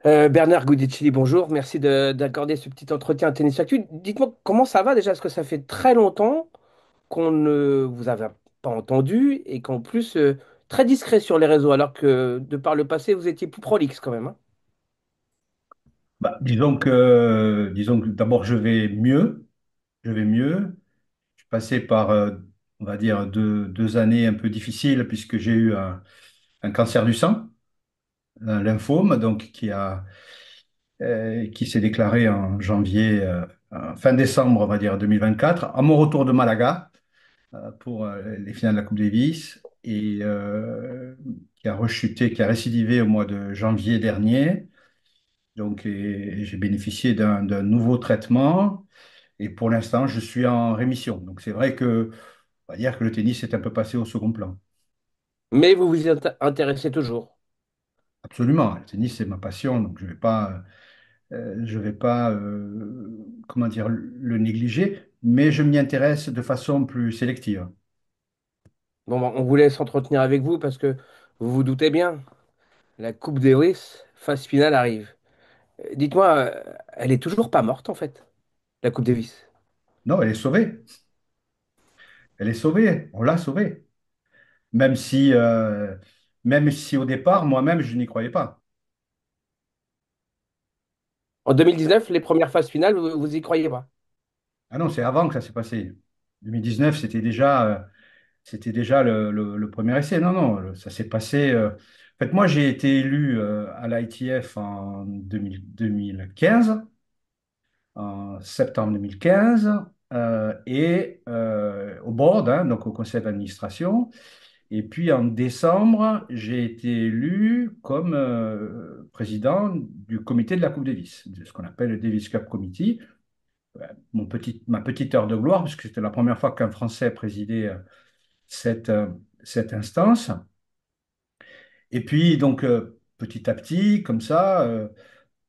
Bernard Goudicini, bonjour. Merci d'accorder ce petit entretien à Tennis Actu. Dites-moi comment ça va déjà, parce que ça fait très longtemps qu'on ne vous avait pas entendu et qu'en plus, très discret sur les réseaux, alors que de par le passé, vous étiez plus prolixe quand même, hein. Bah, disons que d'abord je vais mieux, je vais mieux. Je suis passé par, on va dire, deux années un peu difficiles puisque j'ai eu un cancer du sang, un lymphome, donc qui s'est déclaré en janvier, fin décembre, on va dire 2024, à mon retour de Malaga pour les finales de la Coupe Davis et qui a rechuté, qui a récidivé au mois de janvier dernier. Donc, et j'ai bénéficié d'un nouveau traitement. Et pour l'instant, je suis en rémission. Donc c'est vrai que, on va dire que le tennis est un peu passé au second plan. Mais vous vous y intéressez toujours. Absolument. Le tennis, c'est ma passion. Donc je vais pas, comment dire, le négliger. Mais je m'y intéresse de façon plus sélective. Bon, bah, on voulait s'entretenir avec vous parce que vous vous doutez bien, la Coupe Davis, phase finale arrive. Dites-moi, elle est toujours pas morte en fait, la Coupe Davis. Non, elle est sauvée. Elle est sauvée. On l'a sauvée. Même si, euh, même si au départ, moi-même, je n'y croyais pas. En 2019, les premières phases finales, vous y croyez pas? Ah non, c'est avant que ça s'est passé. 2019, c'était déjà le premier essai. Non, non, ça s'est passé. En fait, moi, j'ai été élu à l'ITF en 2015, en septembre 2015, et au board, hein, donc au conseil d'administration. Et puis en décembre, j'ai été élu comme président du comité de la Coupe Davis, de ce qu'on appelle le Davis Cup Committee. Ma petite heure de gloire, parce que c'était la première fois qu'un Français présidait cette, cette instance. Et puis, donc, petit à petit, comme ça,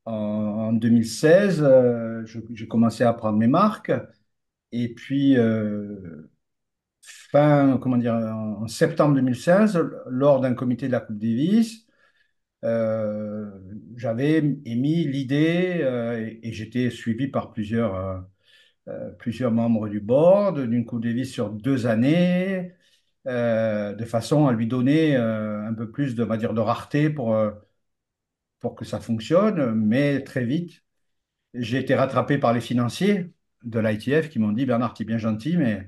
en 2016, j'ai commencé à prendre mes marques. Et puis, comment dire, en septembre 2016, lors d'un comité de la Coupe Davis, euh, j'avais émis l'idée, et j'étais suivi par plusieurs membres du board, d'une Coupe Davis sur 2 années, de façon à lui donner un peu plus de, on va dire, de rareté pour que ça fonctionne. Mais très vite, j'ai été rattrapé par les financiers de l'ITF qui m'ont dit, Bernard, tu es bien gentil, mais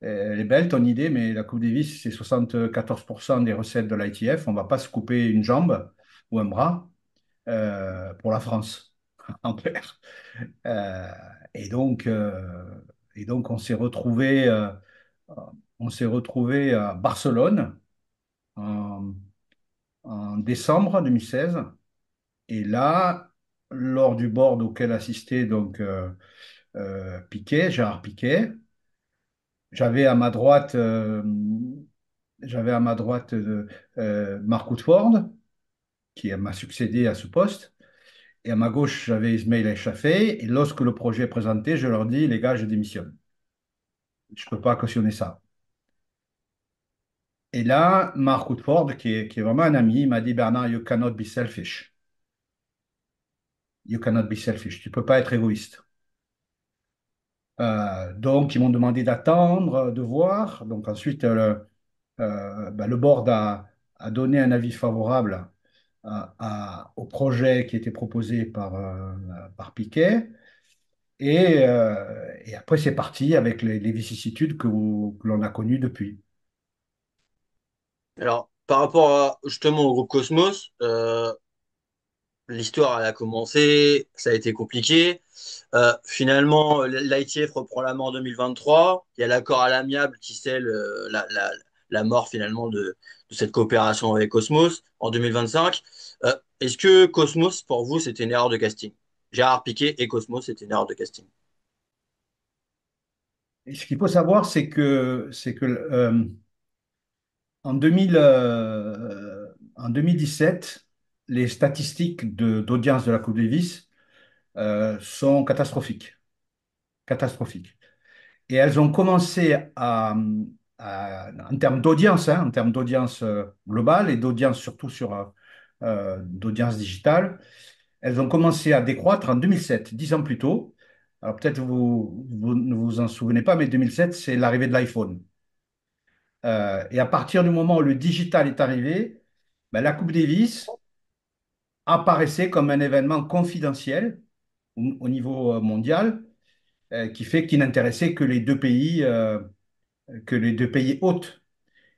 elle est belle ton idée, mais la Coupe Davis, c'est 74% des recettes de l'ITF. On ne va pas se couper une jambe ou un bras pour la France, en clair. Euh, et donc, euh, et donc, on s'est retrouvé à Barcelone en, en décembre 2016. Et là, lors du board auquel assistait donc Piquet, Gérard Piquet, j'avais à ma droite, euh, j'avais à ma droite Mark Woodford, qui m'a succédé à ce poste. Et à ma gauche, j'avais Ismail Aïchafé. Et lorsque le projet est présenté, je leur dis, les gars, je démissionne. Je ne peux pas cautionner ça. Et là, Mark Woodford, qui est vraiment un ami, il m'a dit, Bernard, you cannot be selfish. You cannot be selfish. Tu ne peux pas être égoïste. Donc, ils m'ont demandé d'attendre, de voir. Donc, ensuite, le board a donné un avis favorable au projet qui était proposé par Piquet. Et après, c'est parti avec les vicissitudes que l'on a connues depuis. Alors, par rapport justement au groupe Cosmos, l'histoire elle a commencé, ça a été compliqué. Finalement, l'ITF reprend la main en 2023. Il y a l'accord à l'amiable qui scelle la mort finalement de cette coopération avec Cosmos en 2025. Est-ce que Cosmos, pour vous, c'était une erreur de casting? Gérard Piquet et Cosmos, c'était une erreur de casting. Et ce qu'il faut savoir, c'est que en 2017, les statistiques d'audience de la Coupe Davis sont catastrophiques. Catastrophiques. Et elles ont commencé en termes d'audience, hein, en termes d'audience globale et d'audience surtout d'audience digitale, elles ont commencé à décroître en 2007, 10 ans plus tôt. Alors peut-être vous ne vous en souvenez pas, mais 2007, c'est l'arrivée de l'iPhone. Et à partir du moment où le digital est arrivé, ben, la Coupe Davis apparaissait comme un événement confidentiel au niveau mondial, qui n'intéressait que les deux pays hôtes.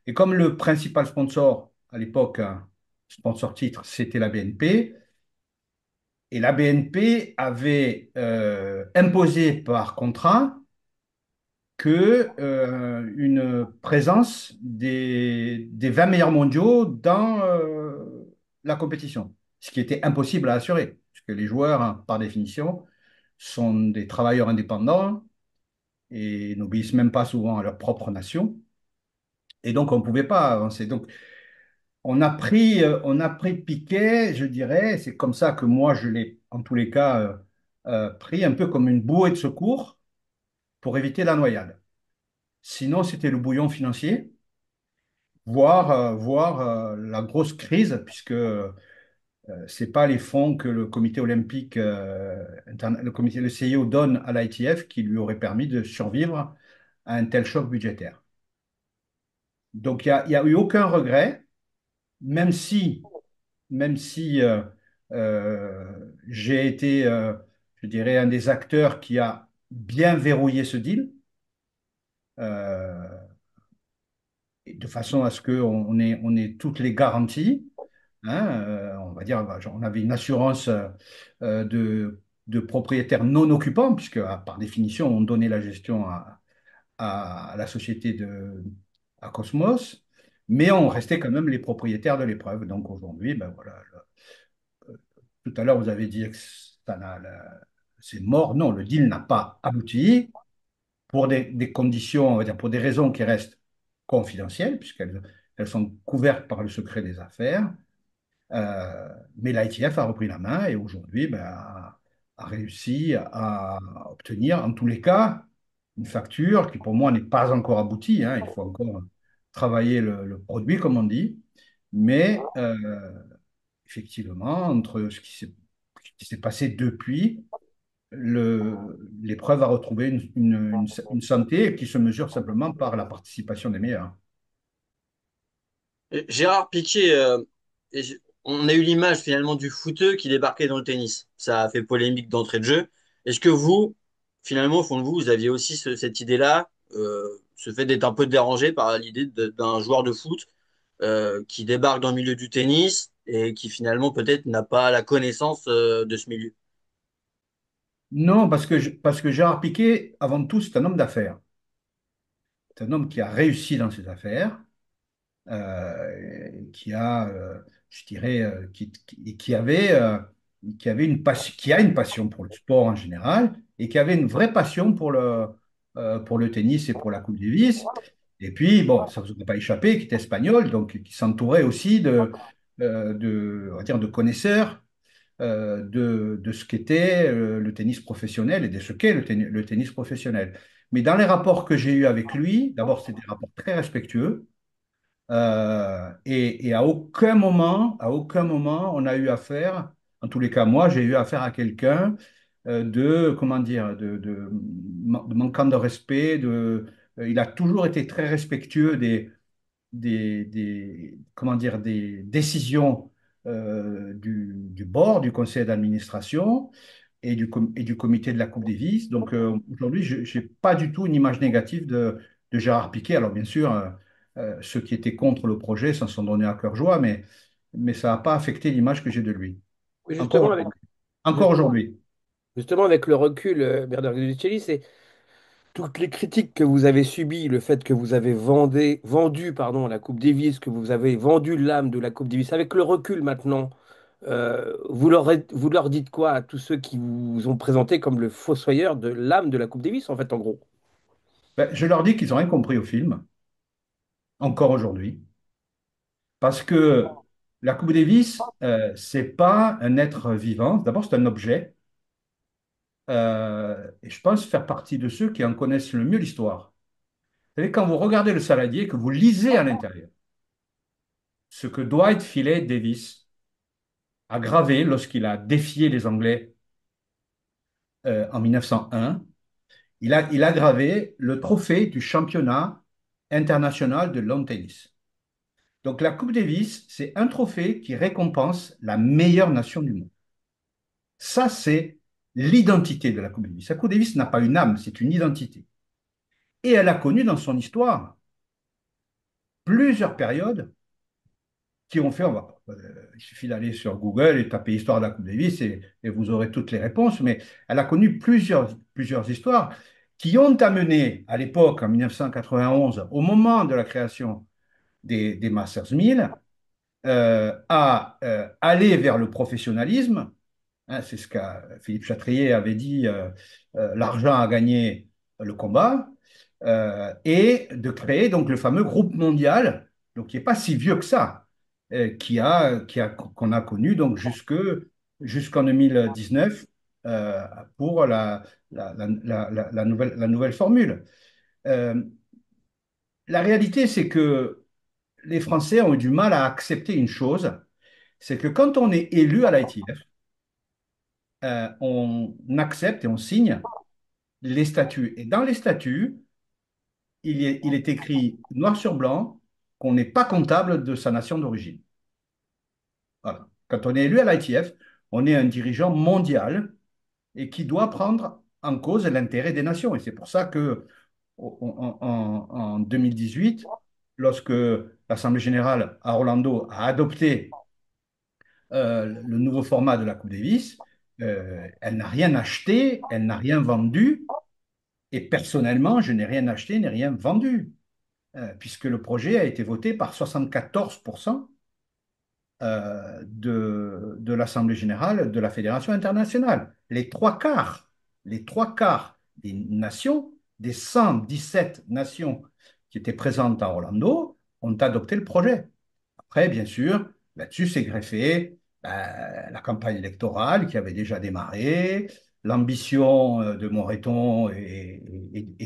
Et comme le principal sponsor à l'époque, sponsor titre, c'était la BNP, et la BNP avait imposé par contrat une présence des 20 meilleurs mondiaux dans la compétition, ce qui était impossible à assurer, puisque les joueurs, hein, par définition, sont des travailleurs indépendants et n'obéissent même pas souvent à leur propre nation. Et donc, on ne pouvait pas avancer. Donc, on a pris Piquet, je dirais, c'est comme ça que moi, je l'ai, en tous les cas, pris un peu comme une bouée de secours pour éviter la noyade. Sinon, c'était le bouillon financier, voire la grosse crise, puisque c'est pas les fonds que le comité olympique, le CIO donne à l'ITF qui lui auraient permis de survivre à un tel choc budgétaire. Donc, il y a eu aucun regret, même si, même si j'ai été, je dirais, un des acteurs qui a bien verrouillé ce deal. euh, de façon à ce on ait toutes les garanties. Hein, on va dire, on avait une assurance euh, de, de propriétaire non occupant, puisque par définition, on donnait la gestion à la société à Cosmos, mais on restait quand même les propriétaires de l'épreuve. Donc aujourd'hui, ben voilà, tout à l'heure, vous avez dit que c'est mort. Non, le deal n'a pas abouti pour des conditions, on va dire, pour des raisons qui restent confidentielles, elles sont couvertes par le secret des affaires. Mais l'ITF a repris la main et aujourd'hui ben, a réussi à obtenir, en tous les cas, une facture qui pour moi n'est pas encore aboutie, hein. Il faut encore travailler le produit, comme on dit. Mais effectivement, entre ce qui s'est passé depuis, l'épreuve a retrouvé une santé qui se mesure simplement par la participation des meilleurs. Gérard Piqué, on a eu l'image finalement du footeux qui débarquait dans le tennis. Ça a fait polémique d'entrée de jeu. Est-ce que vous, finalement, au fond de vous, vous aviez aussi cette idée-là, ce fait d'être un peu dérangé par l'idée d'un joueur de foot qui débarque dans le milieu du tennis et qui finalement peut-être n'a pas la connaissance de ce milieu? Non, parce que Gérard Piquet, avant tout, c'est un homme d'affaires. C'est un homme qui a réussi dans ses affaires, qui a, je dirais, qui avait qui a une passion pour le sport en général et qui avait une vraie passion pour le tennis et pour la Coupe Davis. Et puis, bon, ça ne vous a pas échappé, qui était espagnol, donc qui s'entourait aussi on va dire, de connaisseurs de ce qu'était le tennis professionnel et de ce qu'est le tennis professionnel. Mais dans les rapports que j'ai eus avec lui, d'abord, c'était des rapports très respectueux. Et à aucun moment, on a eu affaire, en tous les cas, moi, j'ai eu affaire à quelqu'un comment dire, de manquant de respect. Il a toujours été très respectueux comment dire, des décisions du board, du conseil d'administration et du comité de la Coupe Davis. Donc aujourd'hui, je n'ai pas du tout une image négative de Gérard Piquet. Alors bien sûr, ceux qui étaient contre le projet s'en sont donnés à cœur joie, mais ça n'a pas affecté l'image que j'ai de lui. Oui, Encore aujourd'hui. Encore justement, aujourd'hui. justement, avec le recul, Bernard Guidicelli, c'est toutes les critiques que vous avez subies, le fait que vous avez vendu pardon, la Coupe Davis, que vous avez vendu l'âme de la Coupe Davis, avec le recul maintenant, vous leur dites quoi à tous ceux qui vous ont présenté comme le fossoyeur de l'âme de la Coupe Davis, en fait, en gros? Ben, je leur dis qu'ils n'ont rien compris au film, encore aujourd'hui. Parce que la Coupe Davis, c'est pas un être vivant. D'abord, c'est un objet. Et je pense faire partie de ceux qui en connaissent le mieux l'histoire. Vous savez, quand vous regardez le saladier, que vous lisez à l'intérieur, ce que Dwight Filet Davis a gravé lorsqu'il a défié les Anglais en 1901. Il a gravé le trophée du championnat international de lawn tennis. Donc la Coupe Davis, c'est un trophée qui récompense la meilleure nation du monde. Ça, c'est l'identité de la Coupe Davis. La Coupe Davis n'a pas une âme, c'est une identité. Et elle a connu dans son histoire plusieurs périodes qui ont fait, il suffit d'aller sur Google et taper Histoire de la Coupe Davis et vous aurez toutes les réponses, mais elle a connu plusieurs histoires qui ont amené à l'époque, en 1991, au moment de la création des Masters 1000, à aller vers le professionnalisme. Hein, c'est ce que Philippe Chatrier avait dit, l'argent a gagné le combat, et de créer donc le fameux groupe mondial, donc qui n'est pas si vieux que ça, qu'on a connu donc jusqu'en 2019 pour la nouvelle formule. Euh, la réalité, c'est que les Français ont eu du mal à accepter une chose, c'est que quand on est élu à l'ITF, on accepte et on signe les statuts. Et dans les statuts, il est écrit noir sur blanc qu'on n'est pas comptable de sa nation d'origine. Voilà. Quand on est élu à l'ITF, on est un dirigeant mondial et qui doit prendre en cause l'intérêt des nations. Et c'est pour ça que en 2018, lorsque l'Assemblée générale à Orlando a adopté le nouveau format de la Coupe Davis, elle n'a rien acheté, elle n'a rien vendu. Et personnellement, je n'ai rien acheté, n'ai rien vendu, puisque le projet a été voté par 74% de l'Assemblée générale de la Fédération internationale. Les trois quarts des nations, des 117 nations qui étaient présentes à Orlando, ont adopté le projet. Après, bien sûr, là-dessus s'est greffé la campagne électorale qui avait déjà démarré, l'ambition de Moreton et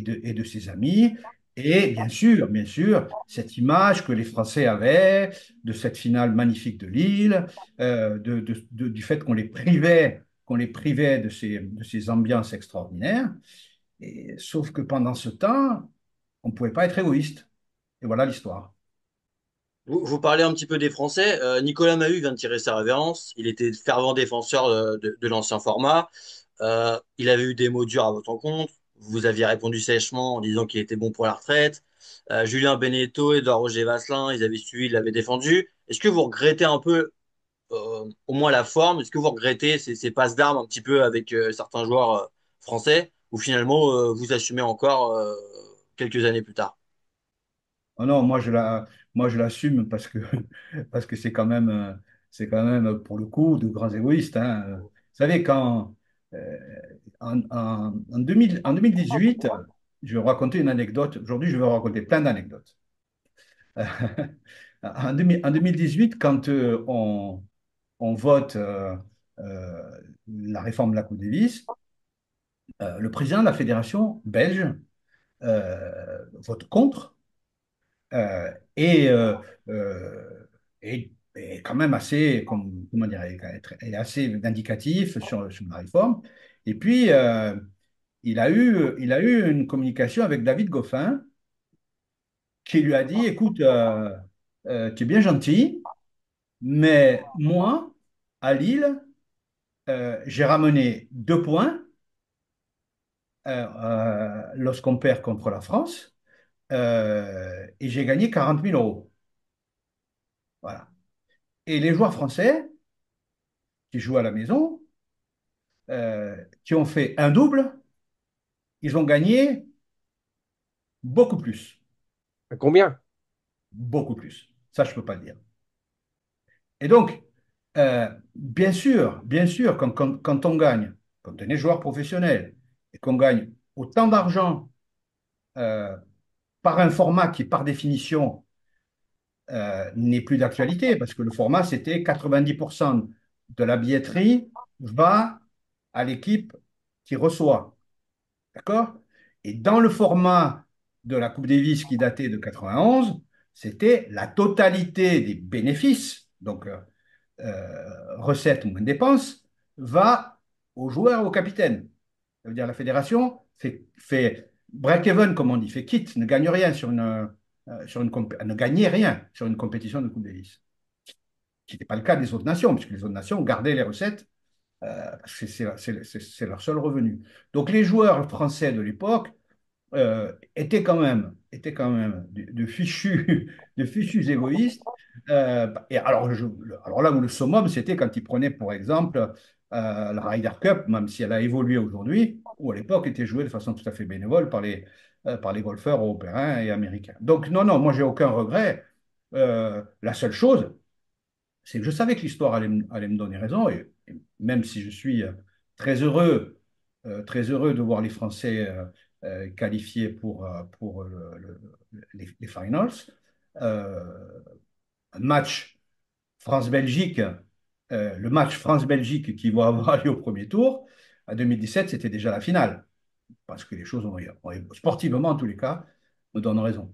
de ses amis, et bien sûr, cette image que les Français avaient de cette finale magnifique de Lille, du fait qu'on les privait de ces ambiances extraordinaires. Et, sauf que pendant ce temps, on ne pouvait pas être égoïste. Et voilà l'histoire. Vous parlez un petit peu des Français. Nicolas Mahut vient de tirer sa révérence. Il était fervent défenseur de l'ancien format. Il avait eu des mots durs à votre encontre. Vous aviez répondu sèchement en disant qu'il était bon pour la retraite. Julien Beneteau, Edouard Roger Vasselin, ils avaient suivi, ils l'avaient défendu. Est-ce que vous regrettez un peu, au moins la forme? Est-ce que vous regrettez ces passes d'armes un petit peu avec certains joueurs français? Ou finalement, vous assumez encore quelques années plus tard? Oh non, moi je l'assume parce que parce que c'est quand même pour le coup de grands égoïstes. Hein. Vous savez, euh, en 2018, je vais vous raconter une anecdote. Aujourd'hui, je vais vous raconter plein d'anecdotes. En 2018, quand on vote la réforme de la Coupe Davis, le président de la fédération belge vote contre. euh, et, euh, euh, et quand même assez, comment dire, est assez indicatif sur la réforme. Et puis, il a eu une communication avec David Goffin qui lui a dit, écoute, tu es bien gentil, mais moi, à Lille, j'ai ramené 2 points lorsqu'on perd contre la France et j'ai gagné 40 000 euros. Voilà. Et les joueurs français qui jouent à la maison, qui ont fait un double, ils ont gagné beaucoup plus. À combien? Beaucoup plus. Ça, je ne peux pas le dire. Et donc, bien sûr, quand on gagne, quand on est joueur professionnel, et qu'on gagne autant d'argent euh, par un format qui, par définition, n'est plus d'actualité, parce que le format, c'était 90% de la billetterie va à l'équipe qui reçoit. D'accord? Et dans le format de la Coupe Davis qui datait de 91, c'était la totalité des bénéfices, donc recettes moins dépenses va aux joueurs, au capitaine. Ça veut dire la fédération fait break-even, comme on dit, fait quitte, ne gagne rien ne gagnait rien sur une compétition de Coupe Davis. Ce n'était pas le cas des autres nations, puisque les autres nations gardaient les recettes parce que c'est leur seul revenu. Donc les joueurs français de l'époque étaient quand même de fichus, de fichus égoïstes. Et alors là où le summum, c'était quand ils prenaient, pour exemple, la Ryder Cup, même si elle a évolué aujourd'hui, ou à l'époque était jouée de façon tout à fait bénévole par les golfeurs européens et américains. Donc non, non, moi j'ai aucun regret. La seule chose, c'est que je savais que l'histoire allait me donner raison, et même si je suis très heureux de voir les Français qualifiés pour les finals, euh, un match France-Belgique, le match France-Belgique qui va avoir lieu au premier tour, en 2017, c'était déjà la finale, parce que les choses sportivement, en tous les cas, me donnent raison.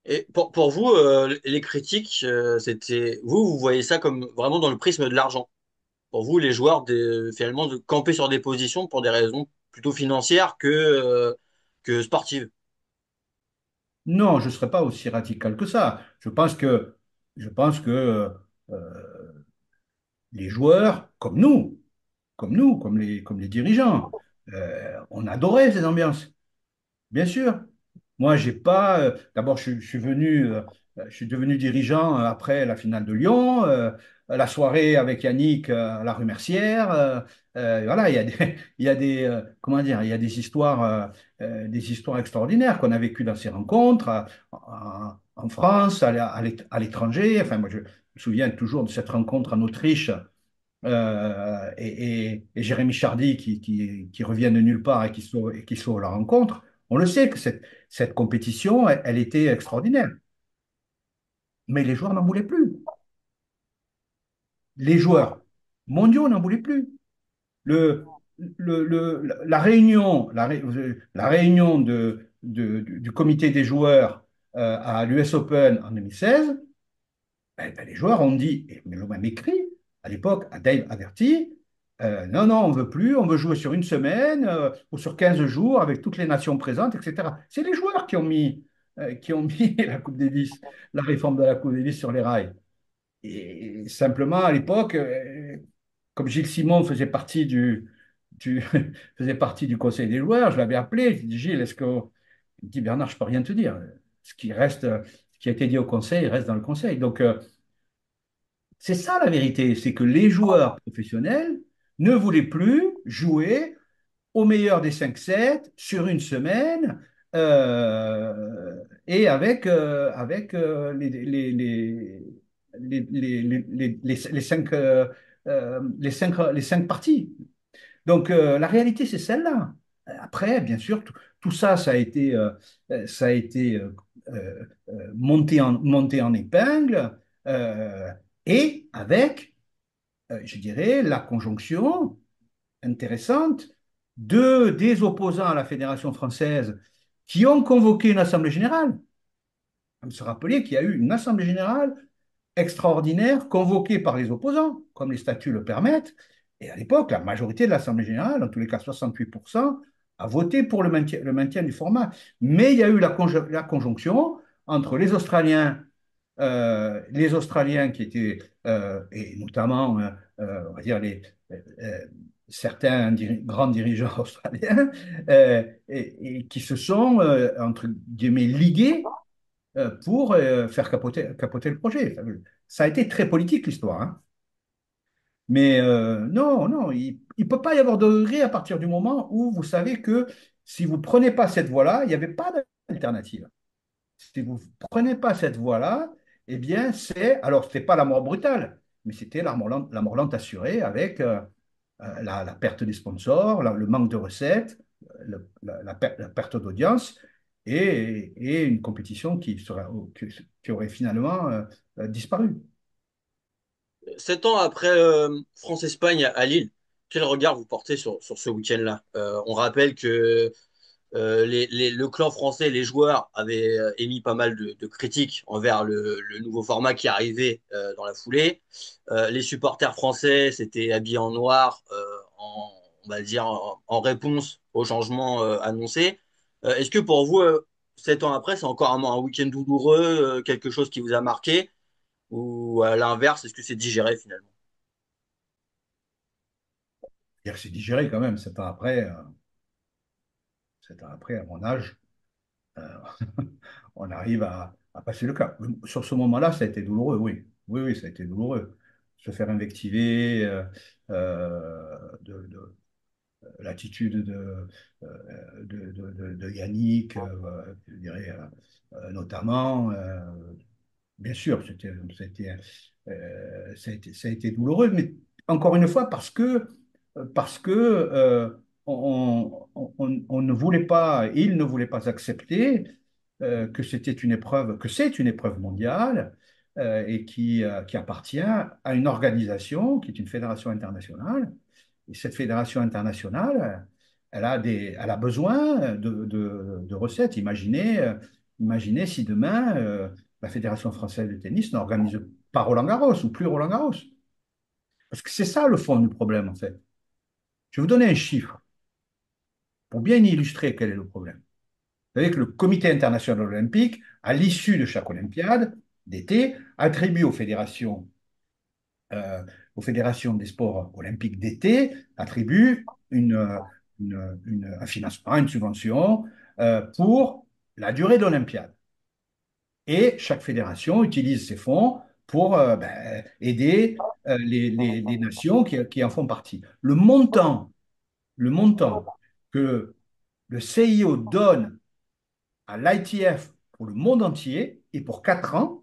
Et pour vous, les critiques, vous voyez ça comme vraiment dans le prisme de l'argent. Pour vous, les joueurs, finalement, de camper sur des positions pour des raisons plutôt financières que sportives. Non, je ne serais pas aussi radical que ça. Je pense que les joueurs, comme les dirigeants, on adorait ces ambiances. Bien sûr. Moi, j'ai pas. D'abord, je suis devenu dirigeant après la finale de Lyon, la soirée avec Yannick à la rue Mercière. Voilà, il y a des, il y a des, comment dire, il y a des histoires extraordinaires qu'on a vécues dans ces rencontres en France, à l'étranger. Enfin, moi, je me souviens toujours de cette rencontre en Autriche et Jérémy Chardy qui revient de nulle part et qui sauve la rencontre. On le sait que cette compétition, elle était extraordinaire. Mais les joueurs n'en voulaient plus. Les joueurs mondiaux n'en voulaient plus. Le, la réunion, la réunion du comité des joueurs à l'US Open en 2016, ben, les joueurs ont dit, et mais l'ont même écrit à l'époque à Dave Averty, non, non, on veut plus, on veut jouer sur une semaine ou sur 15 jours avec toutes les nations présentes, etc. C'est les joueurs qui ont mis la Coupe Davis, la réforme de la Coupe Davis sur les rails. Et simplement, à l'époque, comme Gilles Simon du, faisait partie du conseil des joueurs, je l'avais appelé, je lui ai dit, Gilles, il me dit, Bernard, je ne peux rien te dire. Ce qui a été dit au conseil reste dans le conseil. Donc, c'est ça la vérité, c'est que les joueurs professionnels ne voulaient plus jouer au meilleur des 5-7 sur une semaine et avec les cinq parties. Donc la réalité, c'est celle-là. Après, bien sûr, tout ça, ça a été monté en épingle et avec, je dirais, la conjonction intéressante des opposants à la Fédération française qui ont convoqué une assemblée générale. Il faut se rappeler qu'il y a eu une assemblée générale extraordinaire convoquée par les opposants, comme les statuts le permettent. Et à l'époque, la majorité de l'Assemblée générale, en tous les cas 68%, a voté pour le maintien du format. Mais il y a eu la conjonction entre les Australiens qui étaient, et notamment, on va dire, euh, certains grands dirigeants australiens, et qui se sont, entre guillemets, ligués pour faire capoter le projet. Ça a été très politique, l'histoire, hein. Mais non, non, il ne peut pas y avoir de regret à partir du moment où vous savez que si vous ne prenez pas cette voie-là, il n'y avait pas d'alternative. Si vous ne prenez pas cette voie-là, eh bien, alors, ce n'est pas la mort brutale, mais c'était la mort lente assurée avec la perte des sponsors, le manque de recettes, la perte d'audience et une compétition qui aurait finalement disparu. 7 ans après France-Espagne à Lille, quel regard vous portez sur ce week-end-là? On rappelle que Le clan français, les joueurs avaient émis pas mal de critiques envers le nouveau format qui arrivait dans la foulée. Les supporters français s'étaient habillés en noir, on va dire, en réponse au changement annoncé. Est-ce que pour vous, 7 ans après, c'est encore un week-end douloureux, quelque chose qui vous a marqué, ou à l'inverse, est-ce que c'est digéré finalement? C'est-à-dire que c'est digéré quand même, 7 ans après, à mon âge, euh, on arrive à passer le cap. Sur ce moment-là, ça a été douloureux, oui. Oui, oui, ça a été douloureux. Se faire invectiver, de l'attitude de Yannick, je dirais, notamment. Bien sûr, ça a été douloureux, mais encore une fois, parce que on ne voulait pas, il ne voulait pas accepter que c'était une épreuve, que c'est une épreuve mondiale et qui appartient à une organisation qui est une fédération internationale. Et cette fédération internationale, elle a besoin de recettes. Imaginez si demain, la Fédération française de tennis n'organise pas Roland-Garros ou plus Roland-Garros. Parce que c'est ça le fond du problème, en fait. Je vais vous donner un chiffre pour bien illustrer quel est le problème. Vous savez que le Comité international olympique, à l'issue de chaque Olympiade d'été, attribue aux fédérations des sports olympiques d'été, attribue un financement, une subvention pour la durée de l'Olympiade. Et chaque fédération utilise ces fonds pour aider les nations qui en font partie. Le montant que le CIO donne à l'ITF pour le monde entier et pour 4 ans,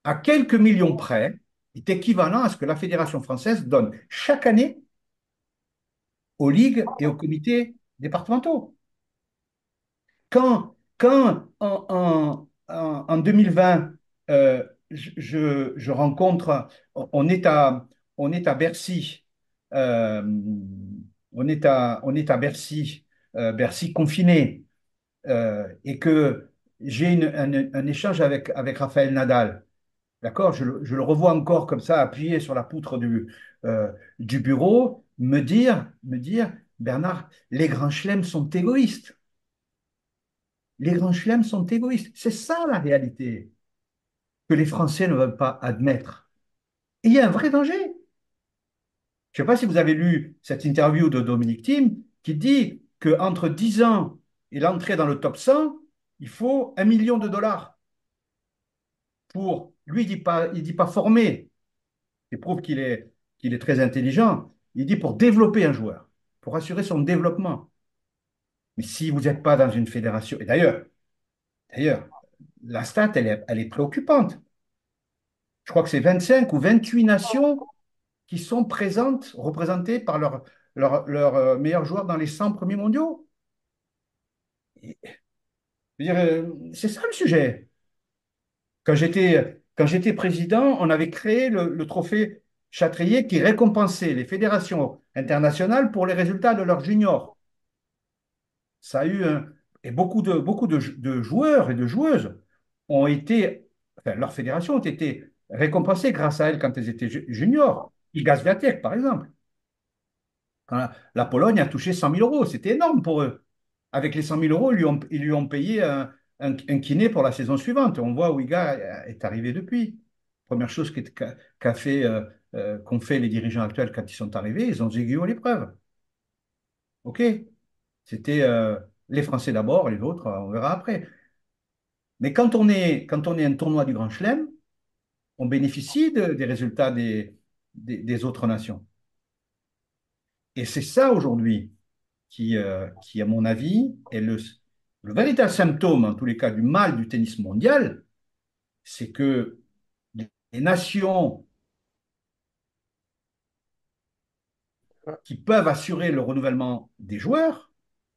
à quelques millions près, est équivalent à ce que la Fédération française donne chaque année aux ligues et aux comités départementaux. Quand en 2020, je rencontre, on est à Bercy, euh, on est à Bercy, Bercy confiné, et que j'ai un échange avec Raphaël Nadal. D'accord? Je le revois encore comme ça, appuyé sur la poutre du bureau, me dire, Bernard, les grands chelems sont égoïstes. Les grands chelems sont égoïstes. C'est ça la réalité que les Français ne veulent pas admettre. Et il y a un vrai danger. Je ne sais pas si vous avez lu cette interview de Dominique Thiem qui dit qu'entre 10 ans et l'entrée dans le top 100, il faut 1 million de dollars pour, lui, il dit pas former, il prouve qu'il est très intelligent, il dit pour développer un joueur, pour assurer son développement. Mais si vous n'êtes pas dans une fédération, et d'ailleurs, la stat, elle est préoccupante. Je crois que c'est 25 ou 28 nations qui sont présentes, représentées par leurs meilleurs joueurs dans les 100 premiers mondiaux. Et, je veux dire, c'est ça le sujet. Quand j'étais président, on avait créé le trophée Châtrier qui récompensait les fédérations internationales pour les résultats de leurs juniors. Ça a eu et beaucoup de joueurs et de joueuses ont été, enfin, leurs fédérations ont été récompensées grâce à elles quand elles étaient juniors. Iga Swiatek, par exemple. Quand la Pologne a touché 100 000 euros, c'était énorme pour eux. Avec les 100 000 euros, ils lui ont payé un kiné pour la saison suivante. On voit où Iga est arrivé depuis. Première chose qu'ont fait les dirigeants actuels quand ils sont arrivés, ils ont aiguillé l'épreuve. OK? C'était les Français d'abord, les autres, on verra après. Mais quand on est un tournoi du Grand Chelem, on bénéficie des résultats des autres nations. Et c'est ça aujourd'hui qui, à mon avis, est le véritable symptôme, en tous les cas, du mal du tennis mondial, c'est que les nations qui peuvent assurer le renouvellement des joueurs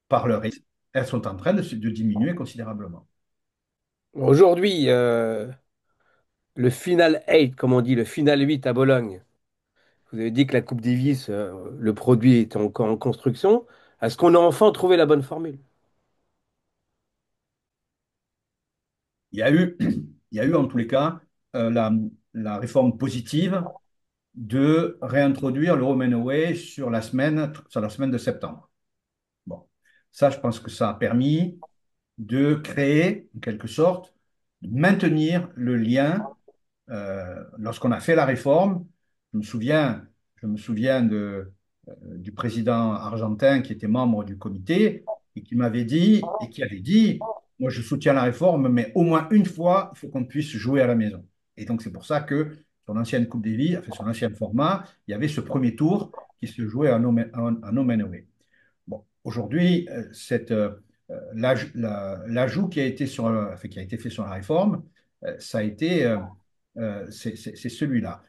par leur risque, elles sont en train de diminuer considérablement. Aujourd'hui, le final 8, comme on dit, le final 8 à Bologne. Vous avez dit que la Coupe Davis, le produit est encore en construction. Est-ce qu'on a enfin trouvé la bonne formule? Il y a eu, il y a eu en tous les cas la réforme positive de réintroduire le Home and Away sur la semaine de septembre. Bon, ça, je pense que ça a permis de créer, en quelque sorte, de maintenir le lien. Lorsqu'on a fait la réforme, je me souviens, du président argentin qui était membre du comité et qui m'avait dit, et qui avait dit, moi je soutiens la réforme, mais au moins une fois, il faut qu'on puisse jouer à la maison. Et donc c'est pour ça que sur l'ancienne Coupe Davis, enfin, sur l'ancien format, il y avait ce premier tour qui se jouait en home and away. Bon, aujourd'hui, l'ajout qui a été enfin, qui a été fait sur la réforme, ça a été, c'est celui-là.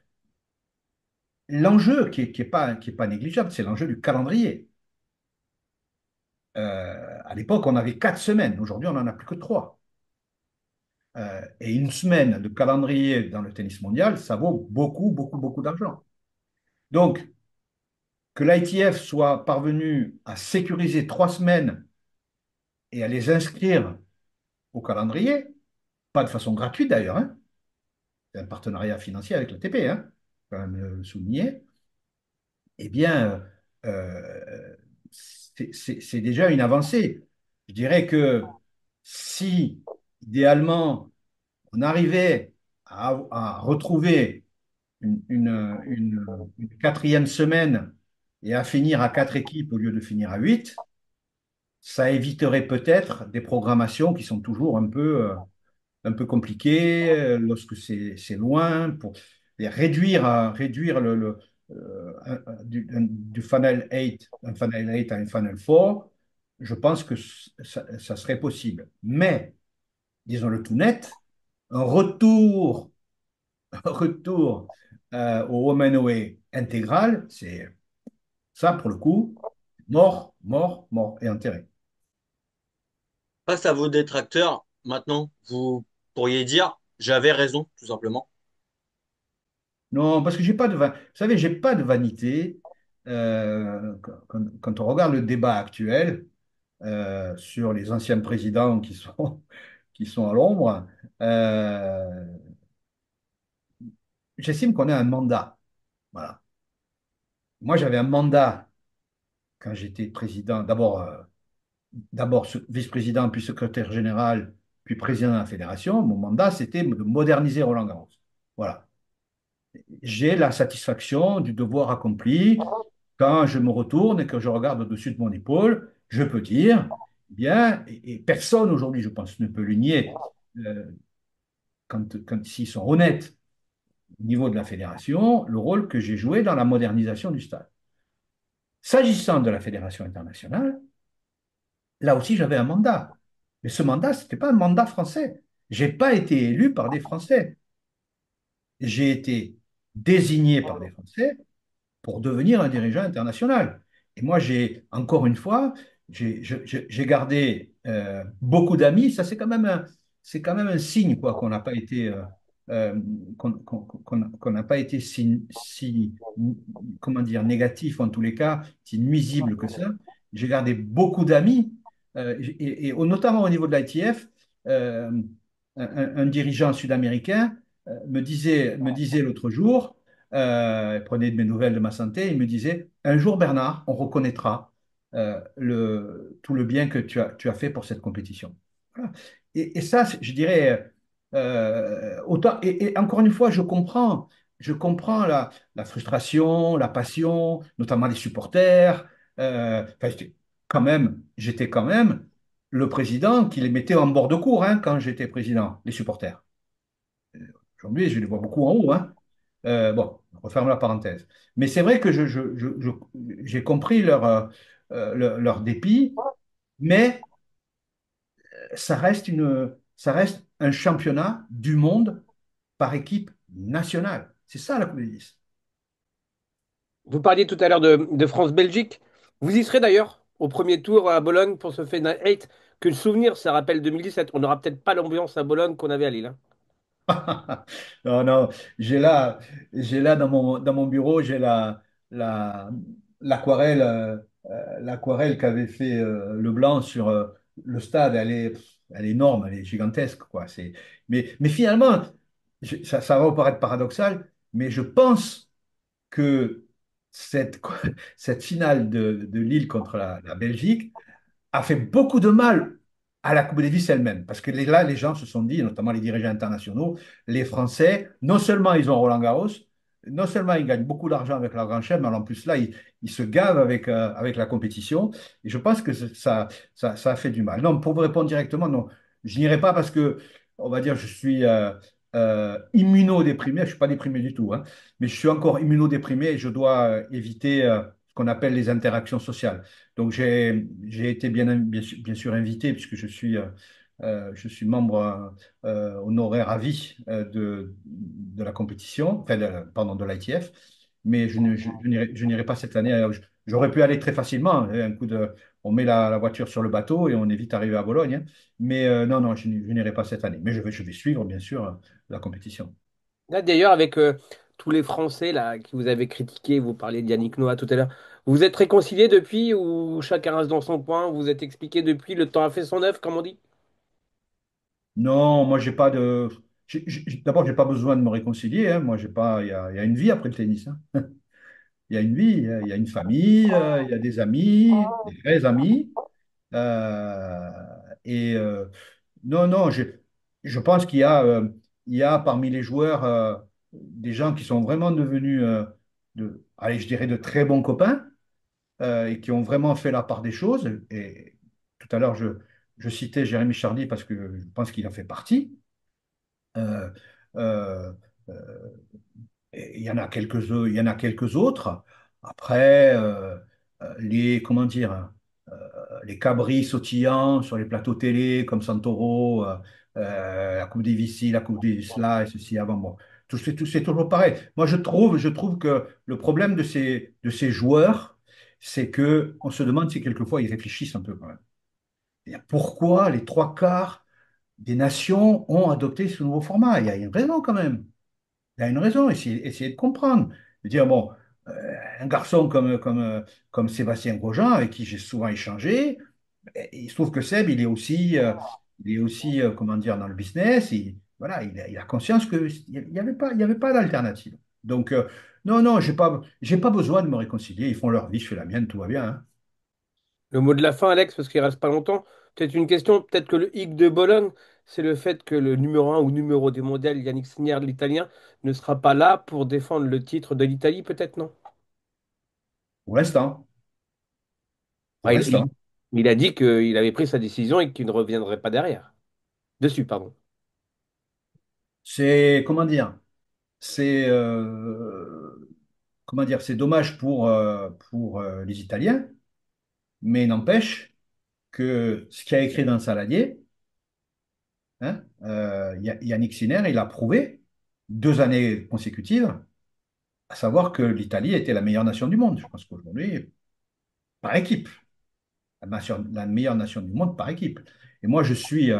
L'enjeu qui est pas négligeable, c'est l'enjeu du calendrier. À l'époque, on avait 4 semaines. Aujourd'hui, on n'en a plus que 3. Et une semaine de calendrier dans le tennis mondial, ça vaut beaucoup, beaucoup, beaucoup d'argent. Donc, que l'ITF soit parvenu à sécuriser 3 semaines et à les inscrire au calendrier, pas de façon gratuite d'ailleurs, hein. C'est un partenariat financier avec l'ATP, hein, faut quand même le souligner, eh bien, c'est déjà une avancée. Je dirais que si, idéalement, on arrivait à retrouver une quatrième semaine et à finir à 4 équipes au lieu de finir à 8, ça éviterait peut-être des programmations qui sont toujours un peu compliqué lorsque c'est loin, pour et réduire du Final 8, un Final 8 à un Final 4, je pense que ça serait possible. Mais, disons-le tout net, un retour, un retour au home and away intégral, c'est ça pour le coup, mort, mort, mort et enterré. Face à vos détracteurs, maintenant, vous pourriez dire, j'avais raison, tout simplement. Non, parce que j'ai pas vous savez, j'ai pas de vanité. Quand on regarde le débat actuel sur les anciens présidents qui sont à l'ombre, euh, j'estime qu'on a un mandat. Voilà. Moi, j'avais un mandat quand j'étais président, d'abord vice-président, puis secrétaire général, puis président de la fédération. Mon mandat, c'était de moderniser Roland-Garros. Voilà. J'ai la satisfaction du devoir accompli. Quand je me retourne et que je regarde au-dessus de mon épaule, je peux dire, eh bien, et personne aujourd'hui, je pense, ne peut le nier, euh, quand s'ils sont honnêtes au niveau de la fédération, le rôle que j'ai joué dans la modernisation du stade. S'agissant de la fédération internationale, là aussi, j'avais un mandat. Mais ce mandat, ce n'était pas un mandat français. Je n'ai pas été élu par des Français. J'ai été désigné par des Français pour devenir un dirigeant international. Et moi, encore une fois, j'ai gardé beaucoup d'amis. Ça, c'est quand même un signe quoi, euh, qu'on n'a pas été comment dire, négatif, en tous les cas, si nuisible que ça. J'ai gardé beaucoup d'amis, notamment au niveau de l'ITF, euh, un dirigeant sud-américain me disait l'autre jour, il prenait de mes nouvelles de ma santé, il me disait, un jour Bernard, on reconnaîtra tout le bien que tu as fait pour cette compétition. Voilà. Et ça, je dirais, autant, et encore une fois, je comprends la frustration, la passion, notamment les supporters. Enfin, j'étais quand même le président qui les mettait en bord de cour hein, quand j'étais président, les supporters. Aujourd'hui, je les vois beaucoup en haut, hein. Bon, on referme la parenthèse. Mais c'est vrai que j'ai compris leur dépit, mais ça reste un championnat du monde par équipe nationale. C'est ça la Coupe Davis. Vous parliez tout à l'heure de France-Belgique. Vous y serez d'ailleurs au premier tour à Bologne pour ce Final 8. Que le souvenir, ça rappelle 2017. On n'aura peut-être pas l'ambiance à Bologne qu'on avait à Lille, hein. Non, non, j'ai là dans mon bureau, j'ai la, l'aquarelle l'aquarelle qu'avait fait Leblanc sur le stade, elle est énorme, elle est gigantesque, quoi. Mais finalement, ça va vous paraître paradoxal, mais je pense que cette, cette finale de Lille contre la Belgique a fait beaucoup de mal à la Coupe Davis elle-même. Parce que là, les gens se sont dit, notamment les dirigeants internationaux, les Français, non seulement ils ont Roland-Garros, non seulement ils gagnent beaucoup d'argent avec leur grand chelem, mais en plus là, ils se gavent avec la compétition. Et je pense que ça a fait du mal. Non, pour vous répondre directement, non, je n'irai pas parce que, on va dire, je suis immunodéprimé. Je ne suis pas déprimé du tout, hein, mais je suis encore immunodéprimé et je dois éviter ce qu'on appelle les interactions sociales. Donc j'ai été bien sûr invité puisque je suis membre honoraire à vie de la compétition, enfin pardon, de l'ITF, mais je n'irai pas cette année. J'aurais pu aller très facilement, hein, on met la voiture sur le bateau et on est vite arrivé à Bologne, hein. Mais non, non, je n'irai pas cette année. Mais je vais suivre bien sûr la compétition. Là, d'ailleurs, avec tous les Français là, qui vous avaient critiqué, vous parliez de Yannick Noah tout à l'heure, vous vous êtes réconciliés depuis ou chacun reste dans son coin, vous vous êtes expliqué depuis, le temps a fait son œuvre, comme on dit? Non, moi, j'ai pas de. D'abord, j'ai pas besoin de me réconcilier, hein. Moi, j'ai pas. Il y a une vie après le tennis, hein. Il y a une vie, il y a une famille, il y a des amis, des vrais amis. Euh, et non, non, je pense il y a parmi les joueurs des gens qui sont vraiment devenus, allez, je dirais, de très bons copains et qui ont vraiment fait la part des choses. Et tout à l'heure, je citais Jérémy Chardy parce que je pense qu'il en fait partie. Euh, euh, euh, et il y en a quelques autres. Après, comment dire, les cabris sautillants sur les plateaux télé comme Santoro, la Coupe Davis ci, la Coupe Davis là, et ceci avant. Bon, c'est toujours pareil. Moi, je trouve que le problème de ces joueurs, c'est que on se demande si quelquefois ils réfléchissent un peu quand même. Et pourquoi les trois quarts des nations ont adopté ce nouveau format? Il y a une raison quand même. Il y a une raison, essayez de comprendre. De dire, bon, un garçon comme Sébastien Grosjean, avec qui j'ai souvent échangé, il se trouve que Seb, il est aussi comment dire, dans le business. Voilà, il a conscience qu'il y avait pas d'alternative. Donc, non, non, j'ai pas besoin de me réconcilier. Ils font leur vie, je fais la mienne, tout va bien, hein. Le mot de la fin, Alex, parce qu'il reste pas longtemps. Peut-être une question, peut-être que le hic de Bologne, c'est le fait que le numéro un ou numéro 2 mondial, Yannick Sinner, l'Italien, ne sera pas là pour défendre le titre de l'Italie, peut-être, non? Pour l'instant, Ah, pour l'instant. il a dit qu'il avait pris sa décision et qu'il ne reviendrait pas derrière. Dessus, pardon. C'est, comment dire, c'est, comment dire, c'est dommage pour les Italiens, mais n'empêche que ce qu'il a écrit dans le Saladier, hein, Yannick Sinner, il a prouvé 2 années consécutives, à savoir que l'Italie était la meilleure nation du monde. Je pense qu'aujourd'hui, par équipe, la meilleure nation du monde par équipe. Et moi, je suis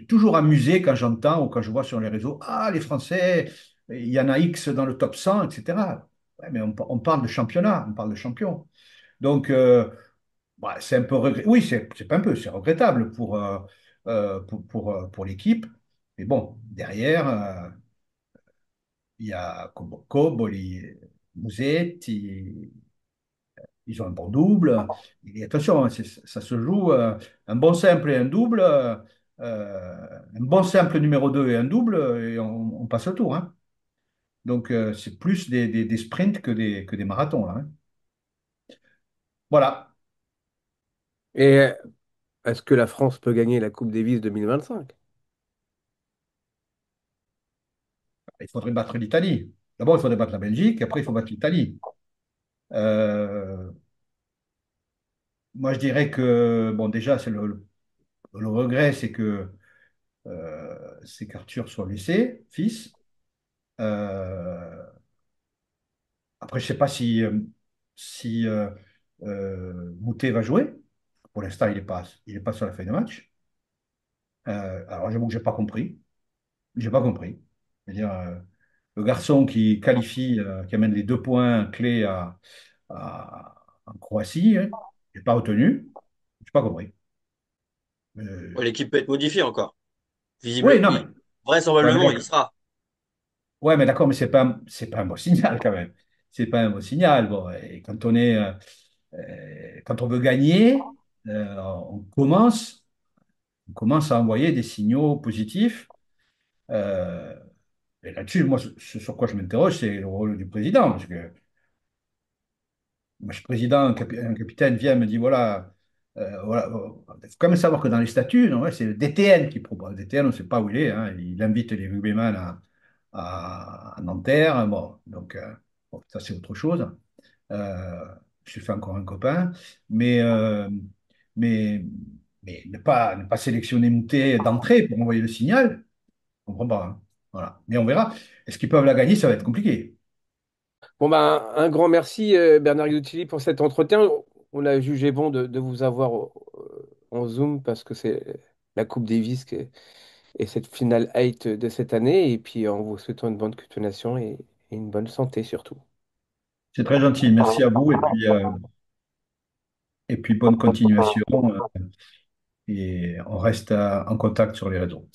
toujours amusé quand j'entends ou quand je vois sur les réseaux, ah, les Français, il y en a X dans le top 100, etc. Ouais, mais on parle de championnat, on parle de champion. Donc, bah, c'est un peu oui, c'est pas un peu, c'est regrettable pour l'équipe. Mais bon, derrière, il y a Cobo, Musetti, ils ont un bon double. Et attention, hein, ça se joue un bon simple et un double, un bon simple numéro 2 et un double, et on passe le tour, hein. Donc, c'est plus des sprints que des marathons, là, hein. Voilà. Et est-ce que la France peut gagner la Coupe Davis 2025? Il faudrait battre l'Italie. D'abord, il faudrait battre la Belgique, après, il faut battre l'Italie. Euh, Moi, je dirais que, bon, déjà, le regret, c'est qu'Arthur soit blessé, fils. Euh, Après, je ne sais pas si Moutet va jouer. Pour l'instant, il est pas sur la feuille de match. Alors, j'avoue que je n'ai pas compris. J'ai pas compris. C'est-à-dire, le garçon qui qualifie, qui amène les 2 points clés en Croatie, hein. J'ai pas retenu. Je pas compris. Ouais, Euh, l'équipe peut être modifiée encore. oui, Visible, non, mais, ouais, mais vraisemblablement, il y d'accord. sera. Ouais, mais d'accord, mais c'est pas un bon signal quand même. C'est pas un bon signal. Bon, et quand on veut gagner, on commence à envoyer des signaux positifs. Euh, et là-dessus, moi, ce sur quoi je m'interroge, c'est le rôle du président. Parce que moi, je suis président, un capitaine vient me dit voilà, voilà, il faut quand même savoir que dans les statuts, non, ouais, c'est le DTN qui propose. Le DTN, on ne sait pas où il est, hein. Il invite les rugbyman à Nanterre. Bon, donc, bon, ça, c'est autre chose. Euh, je fais encore un copain. Mais, euh, mais, mais ne pas sélectionner Moutet d'entrée pour envoyer le signal, je comprends pas, hein. Voilà. Mais on verra. Est-ce qu'ils peuvent la gagner? Ça va être compliqué. Bon, ben, un grand merci, Bernard Gutilly, pour cet entretien. On a jugé bon de vous avoir en Zoom parce que c'est la Coupe Davis et cette finale 8 de cette année. Et puis, en vous souhaitant une bonne continuation et une bonne santé surtout. C'est très gentil. Merci à vous. Et puis bonne continuation. Et on reste en contact sur les réseaux.